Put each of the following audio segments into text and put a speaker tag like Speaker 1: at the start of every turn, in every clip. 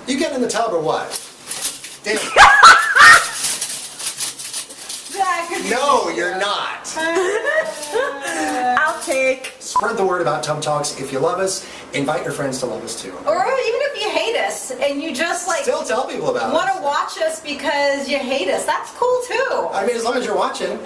Speaker 1: You getting in the tub or what? Damn. No, you're not.
Speaker 2: I'll take.
Speaker 1: Spread the word about TubTalks. If you love us, invite your friends to love us too.
Speaker 2: Or even if you hate us and you just like
Speaker 1: still tell people about
Speaker 2: want
Speaker 1: us.
Speaker 2: to watch us because you hate us, that's cool too.
Speaker 1: I mean, as long as you're watching,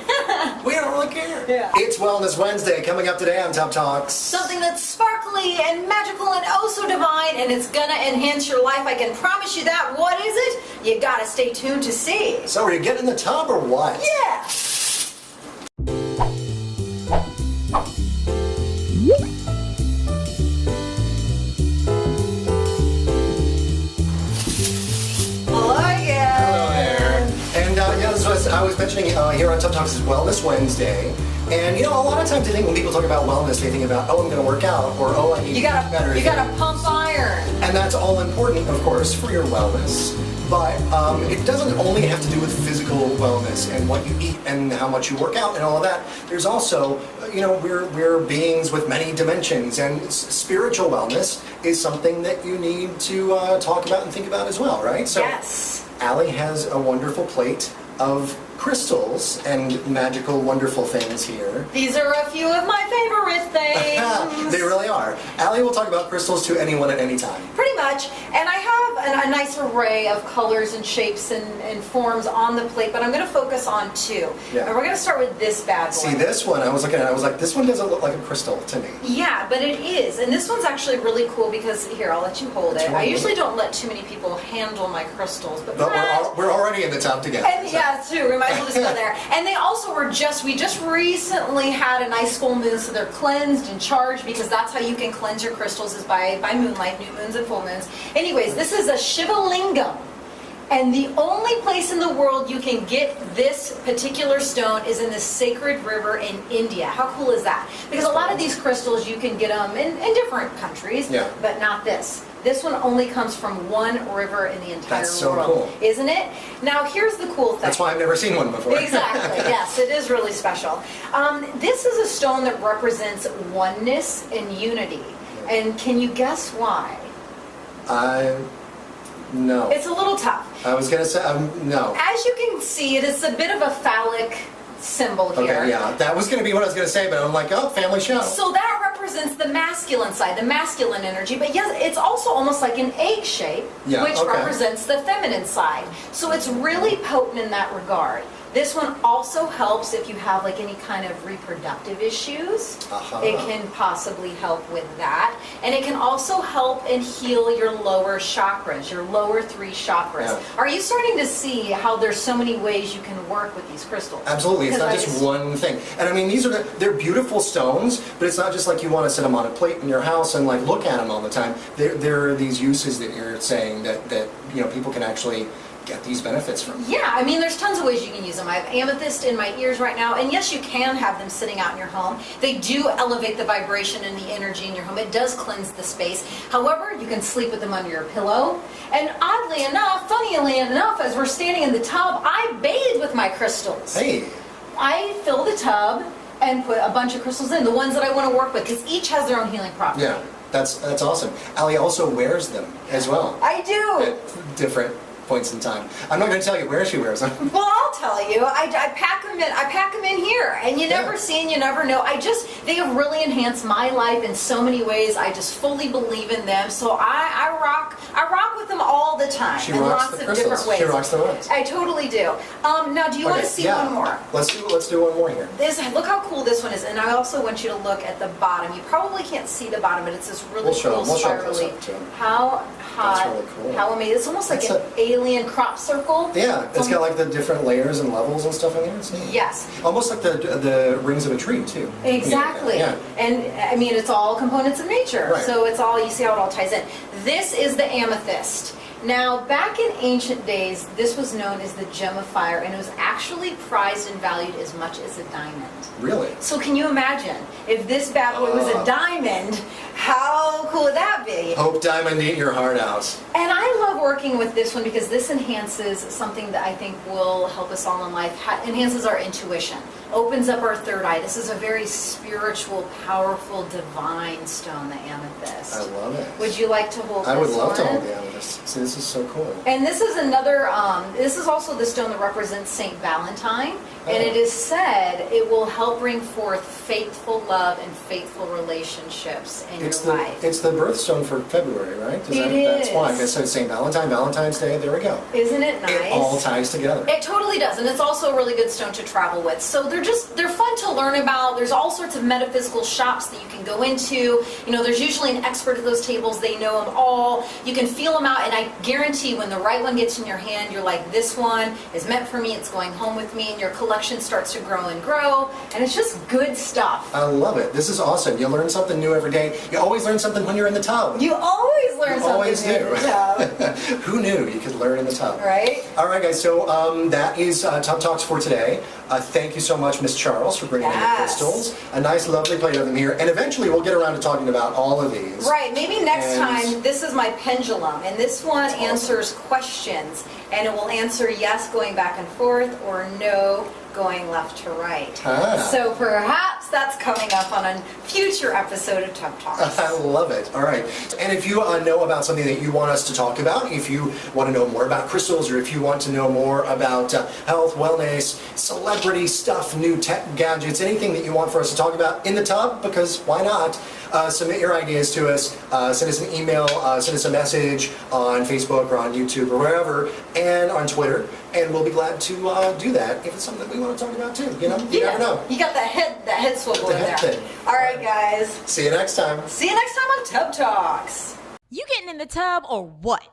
Speaker 1: we don't really care.
Speaker 2: Yeah.
Speaker 1: It's Wellness Wednesday coming up today on TubTalks.
Speaker 2: Something that's sparkly and magical and oh so divine, and it's gonna enhance your life. I can promise you that. What is it? You gotta stay tuned to see.
Speaker 1: So are you getting in the tub or what?
Speaker 2: Yeah.
Speaker 1: I was mentioning here on TubTalks is Wellness Wednesday, and you know, a lot of times I think when people talk about wellness, they think about, oh, I'm going to work out, or oh, I need to eat better.
Speaker 2: You gotta pump iron.
Speaker 1: And that's all important, of course, for your wellness. But it doesn't only have to do with physical wellness and what you eat and how much you work out and all of that. There's also, you know, we're beings with many dimensions, and spiritual wellness is something that you need to talk about and think about as well, right? So,
Speaker 2: yes.
Speaker 1: Allie has a wonderful plate of crystals and magical, wonderful things here.
Speaker 2: These are a few of my favorite things.
Speaker 1: They really are. Allie will talk about crystals to anyone at any time.
Speaker 2: Pretty much. And I have a nice array of colors and shapes and forms on the plate, but I'm going to focus on two.
Speaker 1: Yeah.
Speaker 2: And we're going to start with this bad boy.
Speaker 1: See, this one, I was looking at it, I was like, this one doesn't look like a crystal to me.
Speaker 2: Yeah, but it is. And this one's actually really cool because, here, I'll let you hold it. I usually don't let too many people handle my crystals, but
Speaker 1: we're already in the tub together.
Speaker 2: And
Speaker 1: so.
Speaker 2: yeah, too. We might as well just go there. And they also were we just recently had a nice full moon, so they're cleansed and charged, because that's how you can cleanse your crystals, is by moonlight, new moons and full moons. Anyways, this is a Shiva Lingam. And the only place in the world you can get this particular stone is in the sacred river in India. How cool is that? Because a lot of these crystals, you can get them in different countries, but not this. This one only comes from one river in the entire
Speaker 1: That's so
Speaker 2: world.
Speaker 1: cool.
Speaker 2: Isn't it? Now, here's the cool thing.
Speaker 1: That's why I've never seen one before.
Speaker 2: Exactly, yes, it is really special. This is a stone that represents oneness and unity. And can you guess why?
Speaker 1: No.
Speaker 2: It's a little tough.
Speaker 1: I was going to say, no.
Speaker 2: As you can see, it is a bit of a phallic symbol here.
Speaker 1: Okay, yeah, that was going to be what I was going to say, but I'm like, oh, family show.
Speaker 2: So that represents the masculine side, the masculine energy, but yes, it's also almost like an egg shape, which represents the feminine side. So it's really potent in that regard. This one also helps if you have like any kind of reproductive issues. It can possibly help with that. And it can also help and heal your lower chakras, your lower 3 chakras. Yeah. Are you starting to see how there's so many ways you can work with these crystals?
Speaker 1: Absolutely. It's not just one thing. And I mean, they're beautiful stones, but it's not just like you want to set them on a plate in your house and like look at them all the time. There are these uses that you're saying that you know, people can actually get these benefits from.
Speaker 2: Yeah, I mean, there's tons of ways you can use them. I have amethyst in my ears right now, and yes, you can have them sitting out in your home. They do elevate the vibration and the energy in your home. It does cleanse the space. However, you can sleep with them under your pillow. And oddly enough, funnily enough, as we're standing in the tub, I bathe with my crystals.
Speaker 1: Hey.
Speaker 2: I fill the tub and put a bunch of crystals in, the ones that I want to work with, because each has their own healing property.
Speaker 1: Yeah, that's awesome. Allie also wears them as well.
Speaker 2: I do.
Speaker 1: At different points in time. I'm not going to tell you where she wears them.
Speaker 2: Well, I'll tell you. I pack them in. I pack them in here, and you never see and you never know. They have really enhanced my life in so many ways. I just fully believe in them. So I rock with them all the time.
Speaker 1: She
Speaker 2: in
Speaker 1: rocks
Speaker 2: lots
Speaker 1: the
Speaker 2: of
Speaker 1: crystals.
Speaker 2: different ways.
Speaker 1: She rocks the rocks.
Speaker 2: I totally do. Now, do you want to see one more?
Speaker 1: Let's do one more here.
Speaker 2: Look how cool this one is, and I also want you to look at the bottom. You probably can't see the bottom, but it's this really cool spirally. How hot,
Speaker 1: That's really cool.
Speaker 2: How amazing. It's almost like an alien crop circle.
Speaker 1: Yeah, it's got like the different layers and levels and stuff in there.
Speaker 2: Yes.
Speaker 1: Almost like the rings of a tree too.
Speaker 2: Exactly.
Speaker 1: Yeah.
Speaker 2: And I mean, it's all components of nature.
Speaker 1: Right.
Speaker 2: So it's all, you see how it all ties in. This is the amethyst. Now, back in ancient days, this was known as the gem of fire, and it was actually prized and valued as much as a diamond.
Speaker 1: Really?
Speaker 2: So can you imagine, if this bad boy was a diamond, how cool would that be?
Speaker 1: Hope diamond eat your heart out.
Speaker 2: And I love working with this one because this enhances something that I think will help us all in life, enhances our intuition, opens up our third eye. This is a very spiritual, powerful, divine stone, the amethyst.
Speaker 1: I love it.
Speaker 2: Would you like to hold this one?
Speaker 1: I would love to hold the amethyst. See, this is so cool.
Speaker 2: And this is another, this is also the stone that represents Saint Valentine. And it is said it will help bring forth faithful love and faithful relationships in your life.
Speaker 1: It's the birthstone for February, right?
Speaker 2: That's
Speaker 1: why. I guess it's St. Valentine, Valentine's Day, there we go.
Speaker 2: Isn't it nice?
Speaker 1: It all ties together.
Speaker 2: It totally does, and it's also a really good stone to travel with. So they're fun to learn about. There's all sorts of metaphysical shops that you can go into. You know, there's usually an expert at those tables. They know them all. You can feel them out, and I guarantee when the right one gets in your hand, you're like, this one is meant for me. It's going home with me, and your collection starts to grow and grow, and it's just good stuff.
Speaker 1: I love it. This is awesome. You learn something new every day. You always learn something when you're in the tub.
Speaker 2: You always learn something new in the tub.
Speaker 1: Who knew you could learn in the tub?
Speaker 2: Right?
Speaker 1: All right, guys. So that is Tub Talks for today. Thank you so much, Miss Charles, for bringing in the crystals. A nice, lovely plate of them here, and eventually we'll get around to talking about all of these.
Speaker 2: Right. Maybe next time. This is my pendulum, and this one answers questions, and it will answer yes, going back and forth, or no, going left to right. So perhaps that's coming up on a future episode of Tub Talks.
Speaker 1: I love it. All right. And if you know about something that you want us to talk about, if you want to know more about crystals, or if you want to know more about health, wellness, celebrity stuff, new tech gadgets, anything that you want for us to talk about in the tub, because why not? Submit your ideas to us, send us an email, send us a message on Facebook or on YouTube or wherever, and on Twitter, and we'll be glad to do that if it's something that we want to talk about too. You know, you never know.
Speaker 2: You got that head swivel in there.
Speaker 1: Thing.
Speaker 2: All right, guys.
Speaker 1: See you next time.
Speaker 2: See you next time on Tub Talks.
Speaker 3: You getting in the tub or what?